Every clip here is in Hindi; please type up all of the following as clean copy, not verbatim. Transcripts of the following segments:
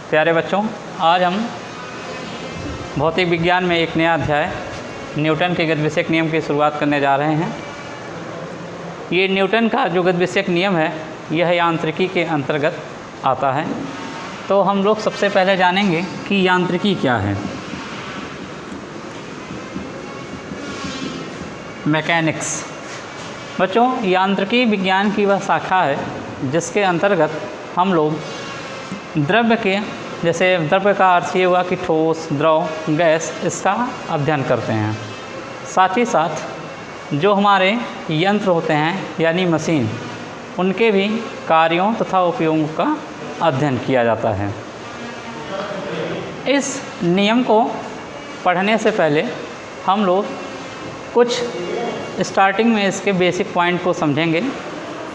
प्यारे बच्चों, आज हम भौतिक विज्ञान में एक नया अध्याय न्यूटन के गतिविषयक नियम की शुरुआत करने जा रहे हैं। ये न्यूटन का जो गतिविषयक नियम है यह यांत्रिकी के अंतर्गत आता है। तो हम लोग सबसे पहले जानेंगे कि यांत्रिकी क्या है। मैकेनिक्स। बच्चों, यांत्रिकी विज्ञान की वह शाखा है जिसके अंतर्गत हम लोग द्रव्य के, जैसे द्रव्य का अर्थ ये हुआ कि ठोस, द्रव, गैस, इसका अध्ययन करते हैं। साथ ही साथ जो हमारे यंत्र होते हैं यानी मशीन, उनके भी कार्यों तथा उपयोगों का अध्ययन किया जाता है। इस नियम को पढ़ने से पहले हम लोग कुछ स्टार्टिंग में इसके बेसिक पॉइंट को समझेंगे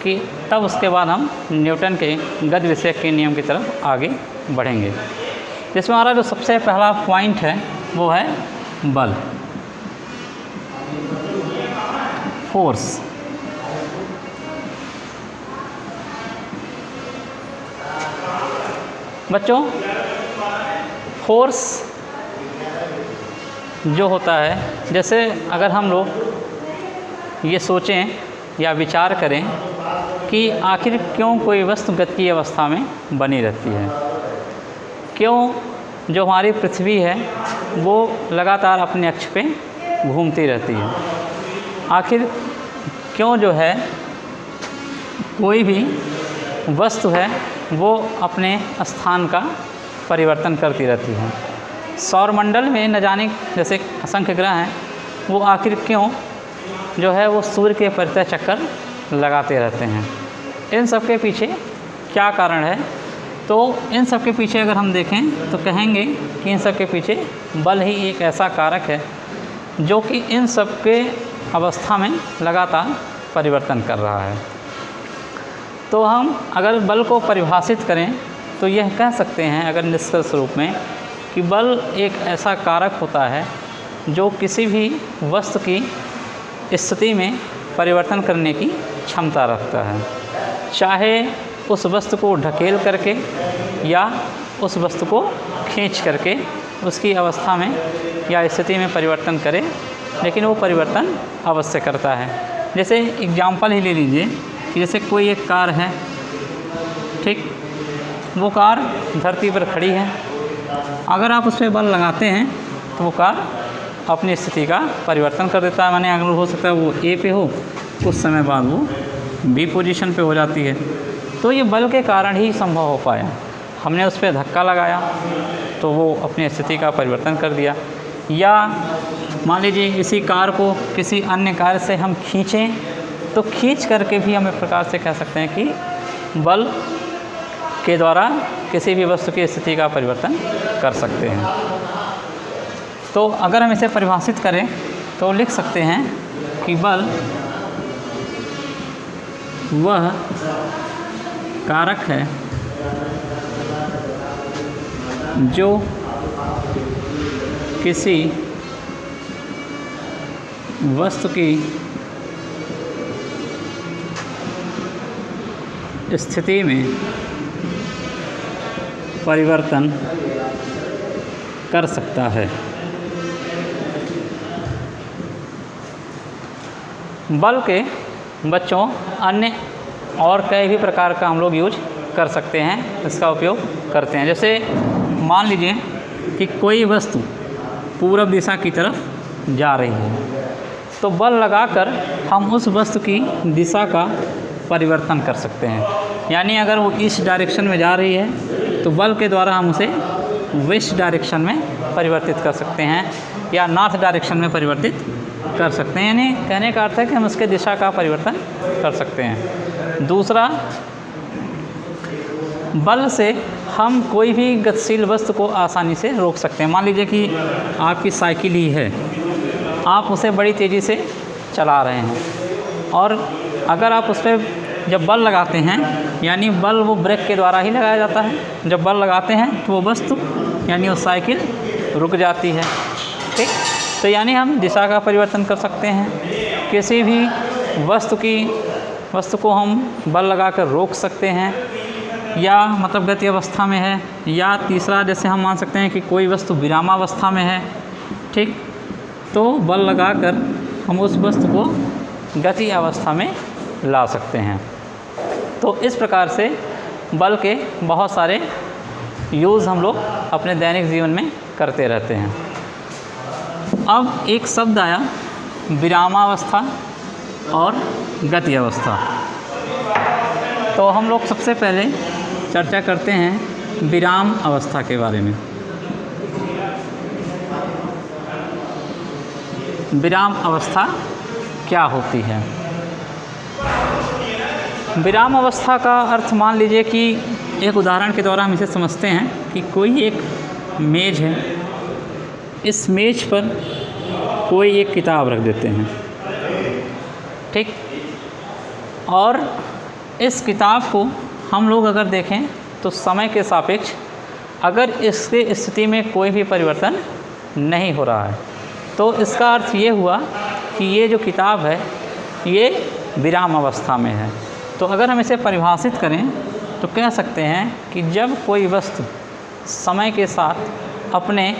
कि तब उसके बाद हम न्यूटन के गतिविषयक के नियम की तरफ आगे बढ़ेंगे। जिसमें हमारा जो सबसे पहला पॉइंट है वो है बल, फोर्स। बच्चों, फोर्स जो होता है, जैसे अगर हम लोग ये सोचें या विचार करें कि आखिर क्यों कोई वस्तु गतिकीय अवस्था में बनी रहती है, क्यों जो हमारी पृथ्वी है वो लगातार अपने अक्ष पे घूमती रहती है, आखिर क्यों जो है कोई भी वस्तु है वो अपने स्थान का परिवर्तन करती रहती है। सौरमंडल में न जाने जैसे असंख्य ग्रह हैं, वो आखिर क्यों जो है वो सूर्य के परितः चक्कर लगाते रहते हैं। इन सब के पीछे क्या कारण है? तो इन सब के पीछे अगर हम देखें तो कहेंगे कि इन सब के पीछे बल ही एक ऐसा कारक है जो कि इन सब के अवस्था में लगातार परिवर्तन कर रहा है। तो हम अगर बल को परिभाषित करें तो यह कह सकते हैं अगर निष्कर्ष रूप में कि बल एक ऐसा कारक होता है जो किसी भी वस्तु की स्थिति में परिवर्तन करने की क्षमता रखता है, चाहे उस वस्तु को ढकेल करके या उस वस्तु को खींच करके उसकी अवस्था में या स्थिति में परिवर्तन करे, लेकिन वो परिवर्तन अवश्य करता है। जैसे एग्जाम्पल ही ले लीजिए कि जैसे कोई एक कार है, ठीक, वो कार धरती पर खड़ी है, अगर आप उस पर बल लगाते हैं तो वो कार अपनी स्थिति का परिवर्तन कर देता है। माने अगर हो सकता है वो ए पे हो, कुछ समय बाद वो बी पोजीशन पे हो जाती है। तो ये बल के कारण ही संभव हो पाया। हमने उस पर धक्का लगाया तो वो अपनी स्थिति का परिवर्तन कर दिया, या मान लीजिए इसी कार को किसी अन्य कार से हम खींचें तो खींच करके भी हम एक प्रकार से कह सकते हैं कि बल के द्वारा किसी भी वस्तु की स्थिति का परिवर्तन कर सकते हैं। तो अगर हम इसे परिभाषित करें तो लिख सकते हैं कि बल वह कारक है जो किसी वस्तु की स्थिति में परिवर्तन कर सकता है। बल के बच्चों अन्य और कई भी प्रकार का हम लोग यूज कर सकते हैं, इसका उपयोग करते हैं। जैसे मान लीजिए कि कोई वस्तु पूरब दिशा की तरफ जा रही है तो बल लगाकर हम उस वस्तु की दिशा का परिवर्तन कर सकते हैं। यानी अगर वो ईस्ट डायरेक्शन में जा रही है तो बल के द्वारा हम उसे वेस्ट डायरेक्शन में परिवर्तित कर सकते हैं या नॉर्थ डायरेक्शन में परिवर्तित कर सकते हैं। यानी कहने का अर्थ है कि हम उसके दिशा का परिवर्तन कर सकते हैं। दूसरा, बल से हम कोई भी गतिशील वस्तु को आसानी से रोक सकते हैं। मान लीजिए कि आपकी साइकिल ही है, आप उसे बड़ी तेज़ी से चला रहे हैं और अगर आप उस पर जब बल लगाते हैं, यानी बल वो ब्रेक के द्वारा ही लगाया जाता है, जब बल लगाते हैं तो वो वस्तु यानी वो साइकिल रुक जाती है, ठीक। तो यानी हम दिशा का परिवर्तन कर सकते हैं, किसी भी वस्तु को हम बल लगाकर रोक सकते हैं, या मतलब गति अवस्था में है, या तीसरा जैसे हम मान सकते हैं कि कोई वस्तु विरामावस्था में है, ठीक, तो बल लगाकर हम उस वस्तु को गति अवस्था में ला सकते हैं। तो इस प्रकार से बल के बहुत सारे यूज़ हम लोग अपने दैनिक जीवन में करते रहते हैं। अब एक शब्द आया विरामावस्था और गति अवस्था। तो हम लोग सबसे पहले चर्चा करते हैं विराम अवस्था के बारे में। विराम अवस्था क्या होती है? विराम अवस्था का अर्थ मान लीजिए कि एक उदाहरण के द्वारा हम इसे समझते हैं कि कोई एक मेज़ है, इस मेज़ पर कोई एक किताब रख देते हैं, ठीक, और इस किताब को हम लोग अगर देखें तो समय के सापेक्ष अगर इसके स्थिति में कोई भी परिवर्तन नहीं हो रहा है तो इसका अर्थ ये हुआ कि ये जो किताब है ये विराम अवस्था में है। तो अगर हम इसे परिभाषित करें तो कह सकते हैं कि जब कोई वस्तु समय के साथ अपने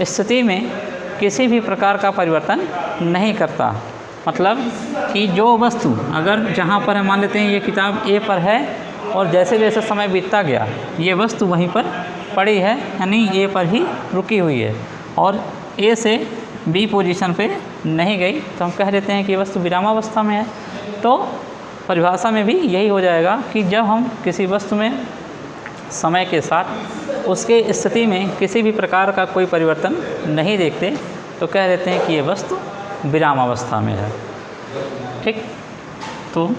स्थिति में किसी भी प्रकार का परिवर्तन नहीं करता, मतलब कि जो वस्तु अगर जहाँ पर हम मान लेते हैं ये किताब ए पर है और जैसे जैसे समय बीतता गया ये वस्तु वहीं पर पड़ी है, यानी ए पर ही रुकी हुई है और ए से बी पोजीशन पे नहीं गई, तो हम कह देते हैं कि ये वस्तु विरामावस्था में है। तो परिभाषा में भी यही हो जाएगा कि जब हम किसी वस्तु में समय के साथ उसके स्थिति में किसी भी प्रकार का कोई परिवर्तन नहीं देखते तो कह देते हैं कि ये वस्तु विराम अवस्था में है, ठीक। तो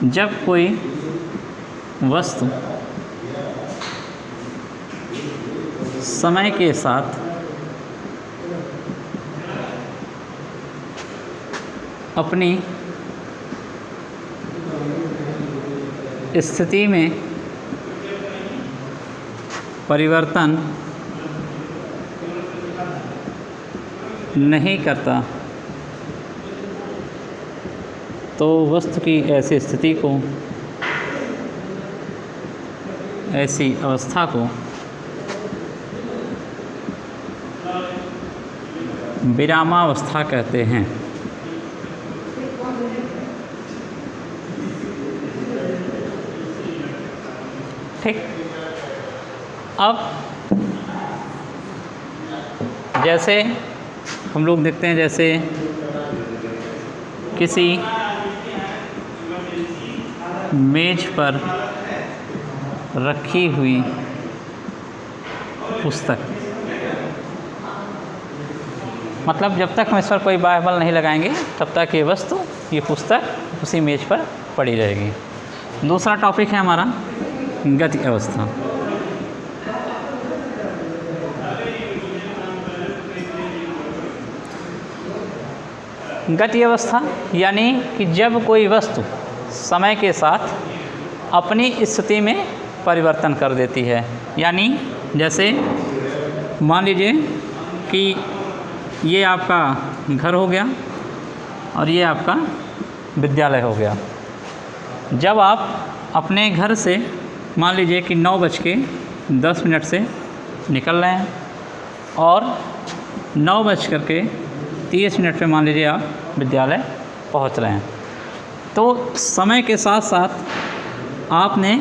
जब कोई वस्तु समय के साथ अपनी स्थिति में परिवर्तन नहीं करता तो वस्तु की ऐसी स्थिति को, ऐसी अवस्था को विरामावस्था कहते हैं, ठीक। अब जैसे हम लोग देखते हैं जैसे किसी मेज पर रखी हुई पुस्तक, मतलब जब तक हम इस पर कोई बाह्य बल नहीं लगाएंगे तब तक ये वस्तु, ये पुस्तक उसी मेज पर पड़ी रहेगी। दूसरा टॉपिक है हमारा गति अवस्था। गति अवस्था यानी कि जब कोई वस्तु समय के साथ अपनी स्थिति में परिवर्तन कर देती है, यानी जैसे मान लीजिए कि ये आपका घर हो गया और ये आपका विद्यालय हो गया। जब आप अपने घर से मान लीजिए कि 9:10 से निकल रहे हैं और 9:30 पे मान लीजिए आप विद्यालय पहुंच रहे हैं, तो समय के साथ साथ आपने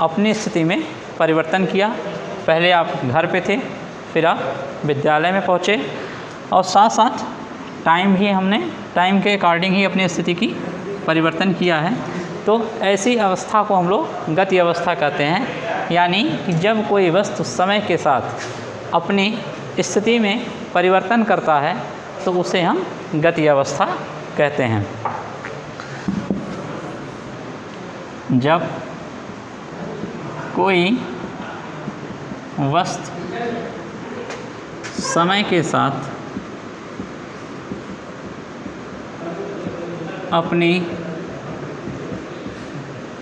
अपनी स्थिति में परिवर्तन किया। पहले आप घर पे थे, फिर आप विद्यालय में पहुँचे और साथ साथ टाइम के अकॉर्डिंग ही अपनी स्थिति की परिवर्तन किया है। तो ऐसी अवस्था को हम लोग गति अवस्था कहते हैं, यानी कि जब koई वस्तु समय के साथ अपनी स्थिति में परिवर्तन करता है तो उसे हम गति अवस्था कहते हैं। जब कोई वस्तु समय के साथ अपनी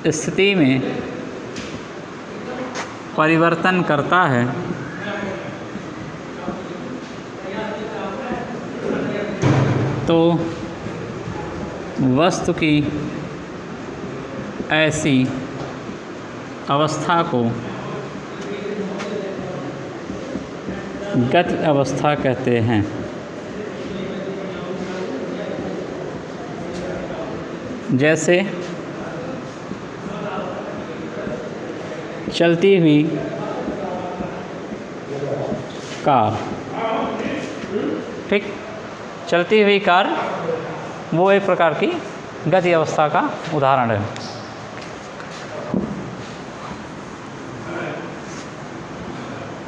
स्थिति में परिवर्तन करता है तो वस्तु की ऐसी अवस्था को गति अवस्था कहते हैं। जैसे चलती हुई कार, ठीक, चलती हुई कार वो एक प्रकार की गति अवस्था का उदाहरण है।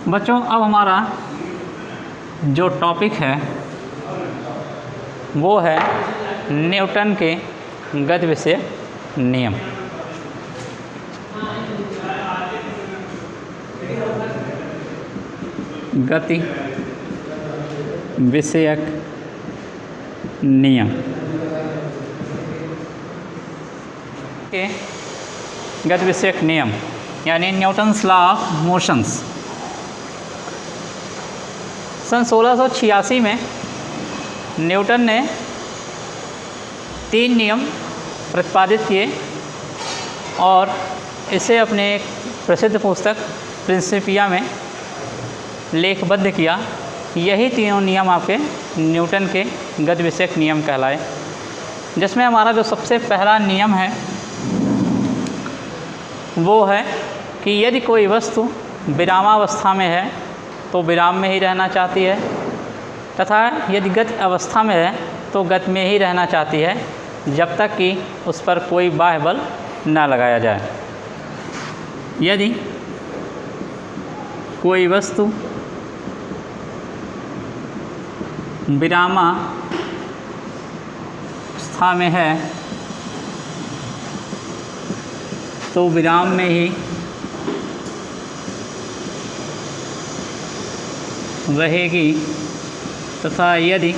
बच्चों, अब हमारा जो टॉपिक है वो है न्यूटन के गति विषय नियम। गति विषयक नियम के गति विषयक नियम यानी न्यूटन्स लॉ ऑफ मोशंस। सन 1686 में न्यूटन ने 3 नियम प्रतिपादित किए और इसे अपने एक प्रसिद्ध पुस्तक प्रिंसिपिया में लेखबद्ध किया। यही तीनों नियम आपके न्यूटन के गति विषयक नियम कहलाए, जिसमें हमारा जो सबसे पहला नियम है वो है कि यदि कोई वस्तु विरामावस्था में है तो विराम में ही रहना चाहती है, तथा यदि गति अवस्था में है तो गति में ही रहना चाहती है जब तक कि उस पर कोई बाह्य बल न लगाया जाए। यदि कोई वस्तु विरामावस्था में है तो विराम में ही रहेगी, तथा यदि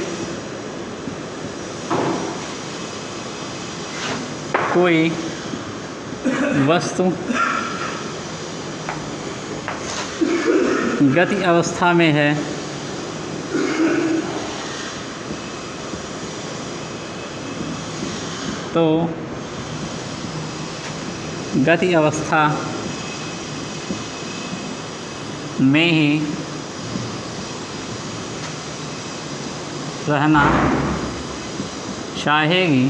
कोई वस्तु गति अवस्था में है तो गति अवस्था में ही रहना चाहेगी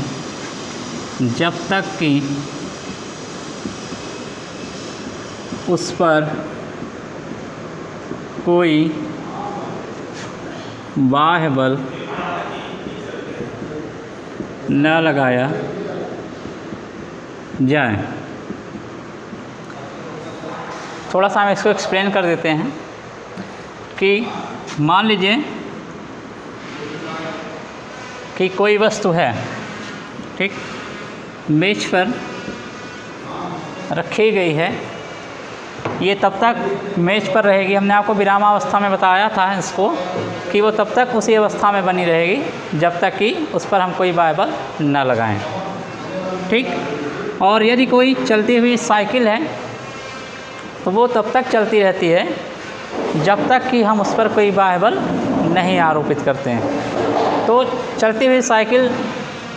जब तक कि उस पर कोई बाह्य बल न लगाया जाए। थोड़ा सा हम इसको एक्सप्लेन कर देते हैं कि मान लीजिए कि कोई वस्तु है, ठीक, मेज पर रखी गई है। ये तब तक मेज पर रहेगी, हमने आपको विरामावस्था में बताया था इसको कि वो तब तक उसी अवस्था में बनी रहेगी जब तक कि उस पर हम कोई बाह्य बल न लगाएं, ठीक। और यदि कोई चलती हुई साइकिल है तो वो तब तक चलती रहती है जब तक कि हम उस पर कोई बाह्य बल नहीं आरोपित करते हैं। तो चलती हुई साइकिल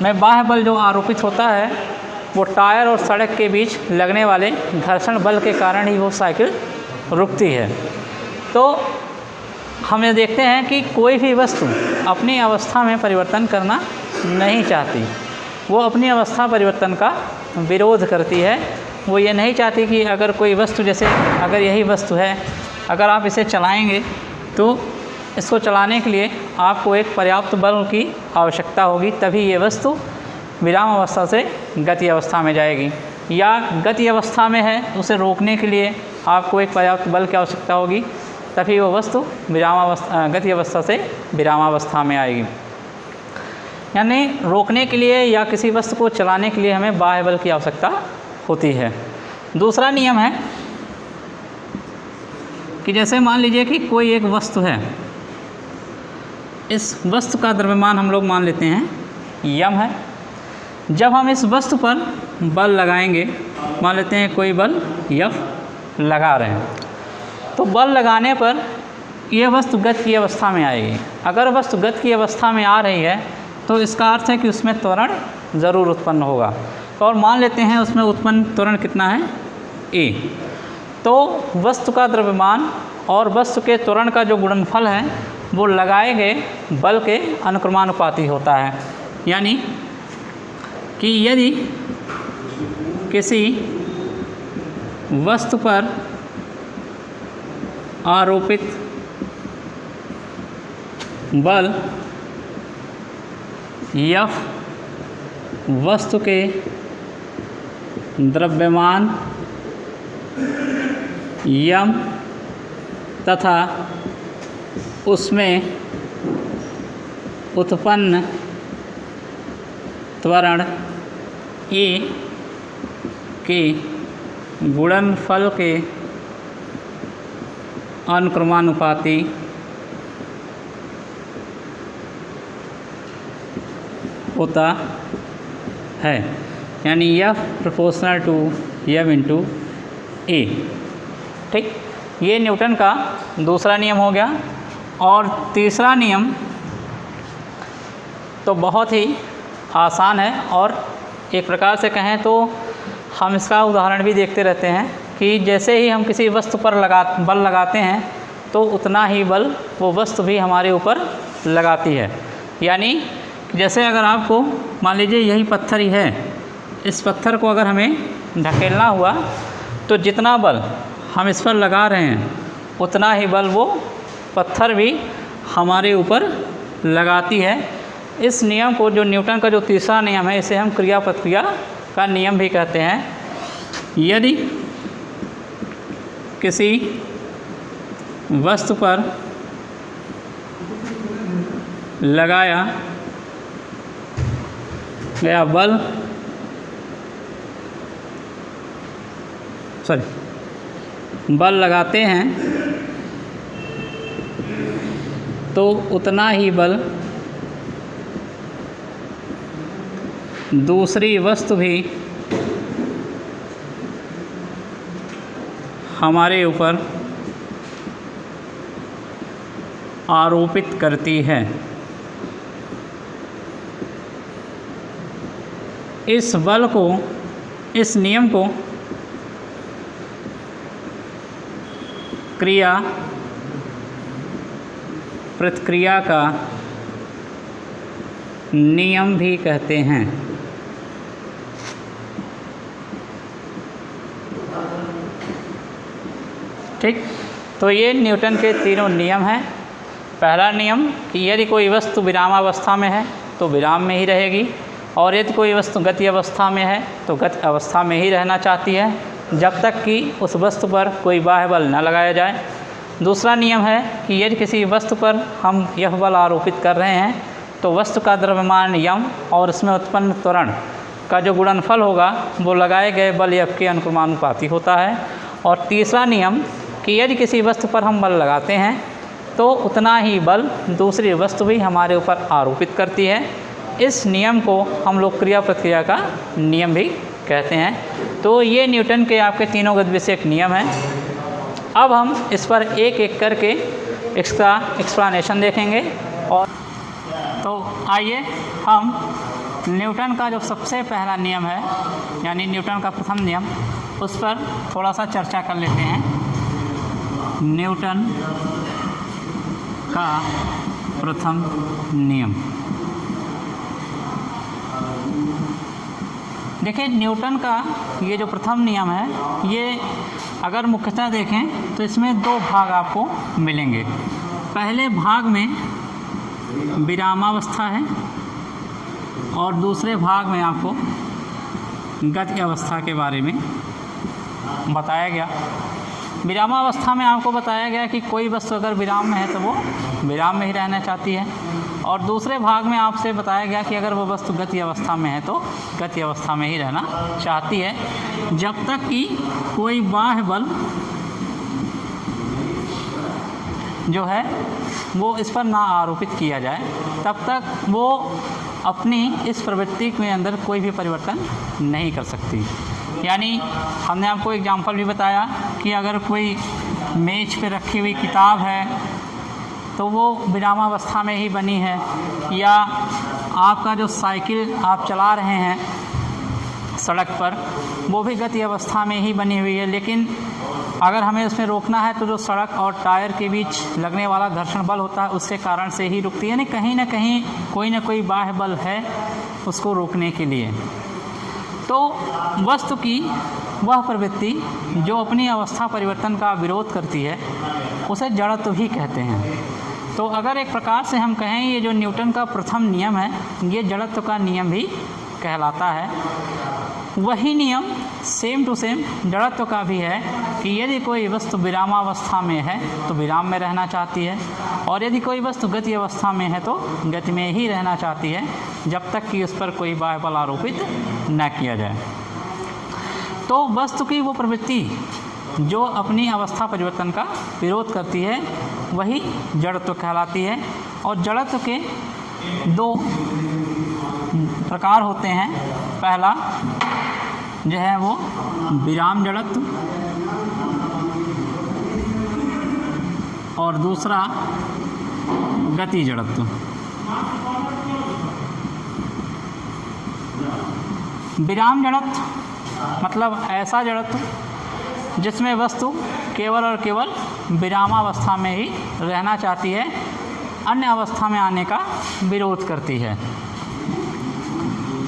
में बाह्य बल जो आरोपित होता है वो टायर और सड़क के बीच लगने वाले घर्षण बल के कारण ही वो साइकिल रुकती है। तो हम ये देखते हैं कि कोई भी वस्तु अपनी अवस्था में परिवर्तन करना नहीं चाहती, वो अपनी अवस्था परिवर्तन का विरोध करती है। वो ये नहीं चाहती कि अगर कोई वस्तु, जैसे अगर यही वस्तु है, अगर आप इसे चलाएंगे तो इसको चलाने के लिए आपको एक पर्याप्त बल की आवश्यकता होगी, तभी ये वस्तु विराम अवस्था से गति अवस्था में जाएगी। या गति अवस्था में है, उसे रोकने के लिए आपको एक पर्याप्त बल की आवश्यकता होगी, तभी वो वस्तु गति अवस्था से विरामावस्था में आएगी। यानी रोकने के लिए या किसी वस्तु को चलाने के लिए हमें बाह्य बल की आवश्यकता होती है। दूसरा नियम है कि जैसे मान लीजिए कि कोई एक वस्तु है, इस वस्तु का द्रव्यमान हम लोग मान लेते हैं यम है। जब हम इस वस्तु पर बल लगाएंगे, मान लेते हैं कोई बल यफ लगा रहे हैं, तो बल लगाने पर यह वस्तु गति की अवस्था में आएगी। अगर वस्तु गति की अवस्था में आ रही है तो इसका अर्थ है कि उसमें त्वरण ज़रूर उत्पन्न होगा। और मान लेते हैं उसमें उत्पन्न त्वरण कितना है, ए। तो वस्तु का द्रव्यमान और वस्तु के त्वरण का जो गुणनफल है वो लगाए गए बल के अनुक्रमानुपाती होता है। यानी कि यदि किसी वस्तु पर आरोपित बल F वस्तु के द्रव्यमान m तथा उसमें उत्पन्न त्वरण A के गुणनफल के अनुक्रमानुपाती होता है। यानी F proportional to m into A। ठीक, ये न्यूटन का दूसरा नियम हो गया। और तीसरा नियम तो बहुत ही आसान है और एक प्रकार से कहें तो हम इसका उदाहरण भी देखते रहते हैं कि जैसे ही हम किसी वस्तु पर बल लगाते हैं तो उतना ही बल वो वस्तु भी हमारे ऊपर लगाती है। यानी जैसे अगर आपको मान लीजिए यही पत्थर ही है, इस पत्थर को अगर हमें धकेलना हुआ तो जितना बल हम इस पर लगा रहे हैं उतना ही बल वो पत्थर भी हमारे ऊपर लगाती है। इस नियम को, जो न्यूटन का जो तीसरा नियम है, इसे हम क्रिया प्रतिक्रिया का नियम भी कहते हैं। यदि किसी वस्तु पर लगाया गया बल लगाते हैं तो उतना ही बल दूसरी वस्तु भी हमारे ऊपर आरोपित करती है। इस बल को, इस नियम को क्रिया प्रतिक्रिया का नियम भी कहते हैं। ठीक, तो ये न्यूटन के तीनों नियम हैं। पहला नियम कि यदि कोई वस्तु विरामावस्था में है तो विराम में ही रहेगी, और यदि कोई वस्तु गति अवस्था में है तो गति अवस्था में ही रहना चाहती है जब तक कि उस वस्तु पर कोई बाह्य बल न लगाया जाए। दूसरा नियम है कि यदि किसी वस्तु पर हम यह बल आरोपित कर रहे हैं तो वस्तु का द्रव्यमान m और उसमें उत्पन्न त्वरण का जो गुणनफल होगा वो लगाए गए बल F के अनुक्रमानुपाती होता है। और तीसरा नियम कि यदि किसी वस्तु पर हम बल लगाते हैं तो उतना ही बल दूसरी वस्तु भी हमारे ऊपर आरोपित करती है। इस नियम को हम लोग क्रिया प्रतिक्रिया का नियम भी कहते हैं। तो ये न्यूटन के आपके तीनों गतिविषयक नियम हैं। अब हम इस पर एक एक करके इसका एक्सप्लेनेशन देखेंगे। और तो आइए हम न्यूटन का जो सबसे पहला नियम है, यानी न्यूटन का प्रथम नियम, उस पर थोड़ा सा चर्चा कर लेते हैं। न्यूटन का प्रथम नियम। देखिए, न्यूटन का ये जो प्रथम नियम है, ये अगर मुख्यतः देखें तो इसमें दो भाग आपको मिलेंगे। पहले भाग में विरामावस्था है और दूसरे भाग में आपको गति अवस्था के बारे में बताया गया। विरामावस्था में आपको बताया गया कि कोई वस्तु अगर विराम में है तो वो विराम में ही रहना चाहती है, और दूसरे भाग में आपसे बताया गया कि अगर वो वस्तु गति अवस्था में है तो गति अवस्था में ही रहना चाहती है, जब तक कि कोई बाह्य बल जो है वो इस पर ना आरोपित किया जाए, तब तक वो अपनी इस प्रवृत्ति के अंदर कोई भी परिवर्तन नहीं कर सकती। यानी हमने आपको एग्जाम्पल भी बताया कि अगर कोई मेज पे रखी हुई किताब है तो वो विरामावस्था में ही बनी है, या आपका जो साइकिल आप चला रहे हैं, सड़क पर, वो भी गति अवस्था में ही बनी हुई है, लेकिन अगर हमें उसमें रोकना है तो जो सड़क और टायर के बीच लगने वाला घर्षण बल होता है उसके कारण से ही रुकती है, यानी कहीं ना कहीं कोई ना कोई बाह्य बल है उसको रोकने के लिए। तो वस्तु की वह प्रवृत्ति जो अपनी अवस्था परिवर्तन का विरोध करती है उसे जड़त्व ही कहते हैं। तो अगर एक प्रकार से हम कहें ये जो न्यूटन का प्रथम नियम है ये जड़त्व का नियम भी कहलाता है। वही नियम सेम टू सेम जड़त्व का भी है कि यदि कोई वस्तु विरामावस्था में है तो विराम में रहना चाहती है, और यदि कोई वस्तु गति अवस्था में है तो गति में ही रहना चाहती है, जब तक कि उस पर कोई बाह्य बल आरोपित न किया जाए। तो वस्तु की वो प्रवृत्ति जो अपनी अवस्था परिवर्तन का विरोध करती है वही जड़त्व कहलाती है। और जड़त्व के दो प्रकार होते हैं। पहला जो है वो विराम जड़त्व और दूसरा गति जड़त्व। विराम जड़त्व मतलब ऐसा जड़त्व जिसमें वस्तु केवल और केवल विरामावस्था में ही रहना चाहती है, अन्य अवस्था में आने का विरोध करती है।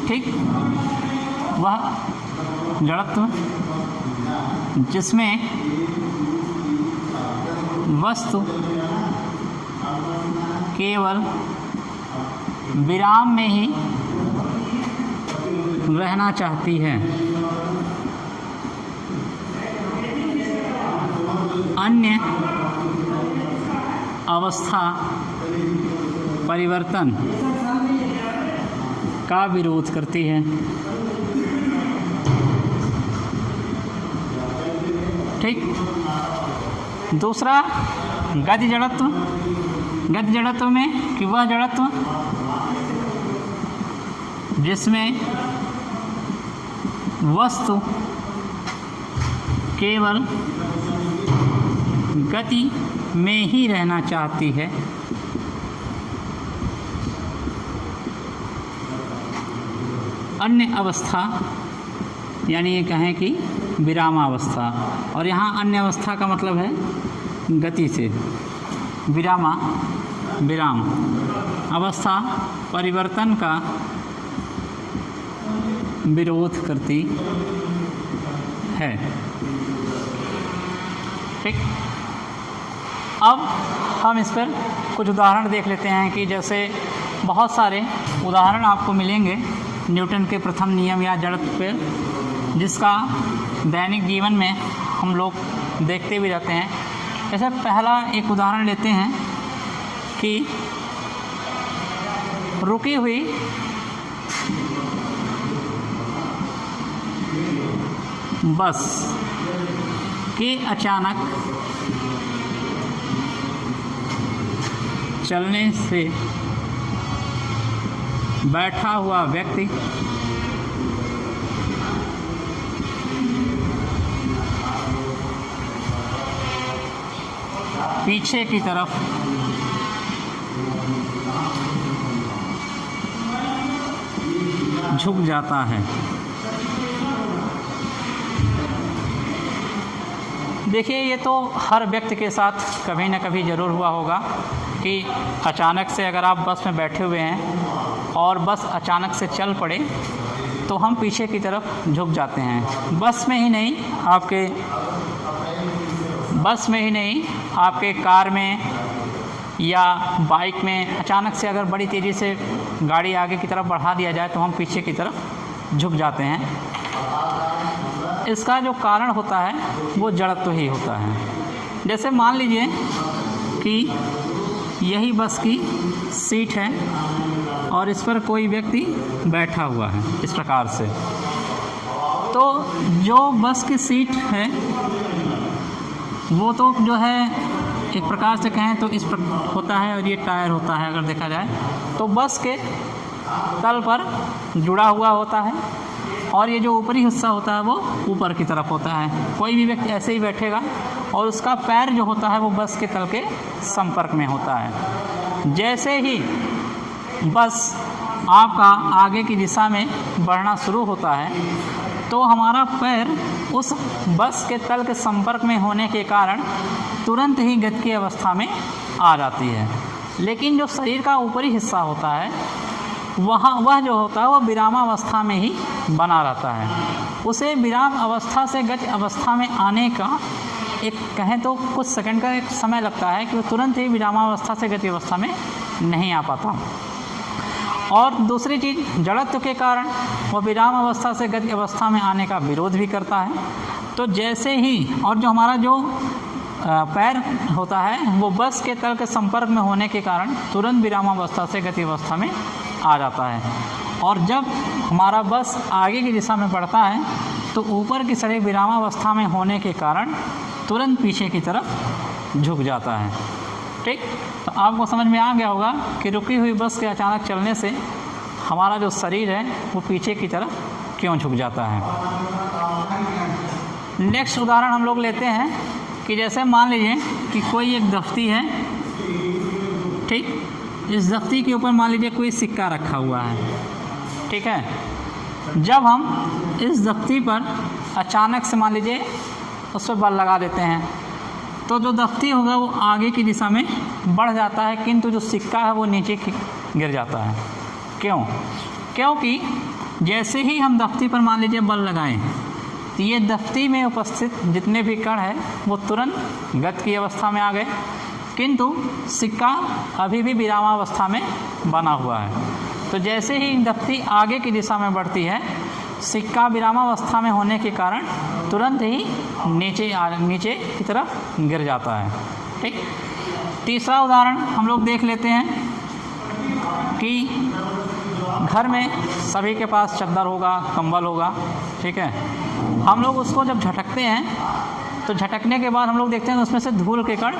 ठीक, वह जड़त्व जिसमें वस्तु केवल विराम में ही रहना चाहती है, अन्य अवस्था परिवर्तन का विरोध करती है। ठीक, दूसरा गति जड़त्व। गति जड़त्व में कि वह जड़त्व जिसमें वस्तु केवल गति में ही रहना चाहती है, अन्य अवस्था यानी ये कहें कि विरामावस्था, और यहाँ अन्य अवस्था का मतलब है गति से, विराम अवस्था परिवर्तन का विरोध करती है। ठीक, अब हम इस पर कुछ उदाहरण देख लेते हैं कि जैसे बहुत सारे उदाहरण आपको मिलेंगे न्यूटन के प्रथम नियम या जड़त्व पर, जिसका दैनिक जीवन में हम लोग देखते भी रहते हैं। जैसे पहला एक उदाहरण लेते हैं कि रुकी हुई बस के अचानक चलने से बैठा हुआ व्यक्ति पीछे की तरफ झुक जाता है। देखिए, ये तो हर व्यक्ति के साथ कभी न कभी ज़रूर हुआ होगा कि अचानक से अगर आप बस में बैठे हुए हैं और बस अचानक से चल पड़े तो हम पीछे की तरफ झुक जाते हैं। बस में ही नहीं, आपके कार में या बाइक में अचानक से अगर बड़ी तेज़ी से गाड़ी आगे की तरफ बढ़ा दिया जाए तो हम पीछे की तरफ झुक जाते हैं। इसका जो कारण होता है वो जड़त्व ही होता है। जैसे मान लीजिए कि यही बस की सीट है और इस पर कोई व्यक्ति बैठा हुआ है इस प्रकार से, तो जो बस की सीट है वो तो जो है एक प्रकार से कहें तो इस पर होता है और ये टायर होता है। अगर देखा जाए तो बस के तल पर जुड़ा हुआ होता है और ये जो ऊपरी हिस्सा होता है वो ऊपर की तरफ होता है। कोई भी व्यक्ति ऐसे ही बैठेगा और उसका पैर जो होता है वो बस के तल के संपर्क में होता है। जैसे ही बस आपका आगे की दिशा में बढ़ना शुरू होता है तो हमारा पैर उस बस के तल के संपर्क में होने के कारण तुरंत ही गति की अवस्था में आ जाती है। लेकिन जो शरीर का ऊपरी हिस्सा होता है वह जो होता है वह विरामावस्था में ही बना रहता है। उसे विराम अवस्था से गति अवस्था में आने का एक कहें तो कुछ सेकंड का एक समय लगता है कि वो तुरंत ही विरामावस्था से गति अवस्था में नहीं आ पाता। और दूसरी चीज़, जड़त्व के कारण वह विराम अवस्था से गति अवस्था में आने का विरोध भी करता है। तो जैसे ही और जो हमारा जो पैर होता है वो बस के तल के संपर्क में होने के कारण तुरंत विरामावस्था से गति अवस्था में आ जाता है। और जब हमारा बस आगे की दिशा में बढ़ता है तो ऊपर की शरीर विरामावस्था में होने के कारण तुरंत पीछे की तरफ झुक जाता है। ठीक, तो आपको समझ में आ गया होगा कि रुकी हुई बस के अचानक चलने से हमारा जो शरीर है वो पीछे की तरफ क्यों झुक जाता है। नेक्स्ट उदाहरण हम लोग लेते हैं कि जैसे मान लीजिए कि कोई एक दफ्ती है, ठीक, इस दफ्ती के ऊपर मान लीजिए कोई सिक्का रखा हुआ है, ठीक है। जब हम इस दफ्ती पर अचानक से मान लीजिए उस पर बल लगा देते हैं तो जो दफ्ती होगा वो आगे की दिशा में बढ़ जाता है, किंतु जो सिक्का है वो नीचे गिर जाता है। क्यों? क्योंकि जैसे ही हम दफ्ती पर मान लीजिए बल लगाएं तो ये दफ्ती में उपस्थित जितने भी कण हैं वो तुरंत गति की अवस्था में आ गए, किंतु सिक्का अभी भी विरामावस्था में बना हुआ है। तो जैसे ही दफ्ती आगे की दिशा में बढ़ती है, सिक्का विरामावस्था में होने के कारण तुरंत ही नीचे की तरफ गिर जाता है। ठीक, तीसरा उदाहरण हम लोग देख लेते हैं कि घर में सभी के पास चादर होगा, कंबल होगा, ठीक है। हम लोग उसको जब झटकते हैं तो झटकने के बाद हम लोग देखते हैं उसमें से धूल के कण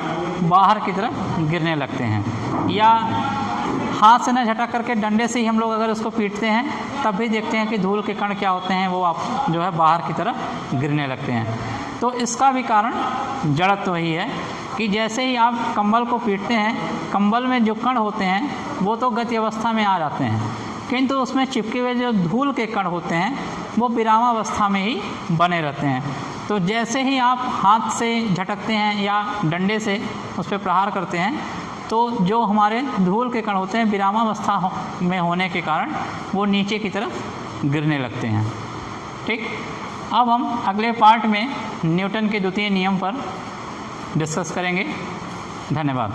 बाहर की तरफ गिरने लगते हैं, या हाथ से न झटक करके डंडे से ही हम लोग अगर उसको पीटते हैं तब भी देखते हैं कि धूल के कण क्या होते हैं वो आप जो है बाहर की तरफ गिरने लगते हैं। तो इसका भी कारण जड़त्व ही है कि जैसे ही आप कंबल को पीटते हैं, कंबल में जो कण होते हैं वो तो गति अवस्था में आ जाते हैं, किंतु उसमें चिपके हुए जो धूल के कण होते हैं वो विरामावस्था में ही बने रहते हैं। तो जैसे ही आप हाथ से झटकते हैं या डंडे से उस पर प्रहार करते हैं तो जो हमारे धूल के कण होते हैं विरामावस्था में होने के कारण वो नीचे की तरफ गिरने लगते हैं। ठीक, अब हम अगले पार्ट में न्यूटन के द्वितीय नियम पर डिस्कस करेंगे। धन्यवाद।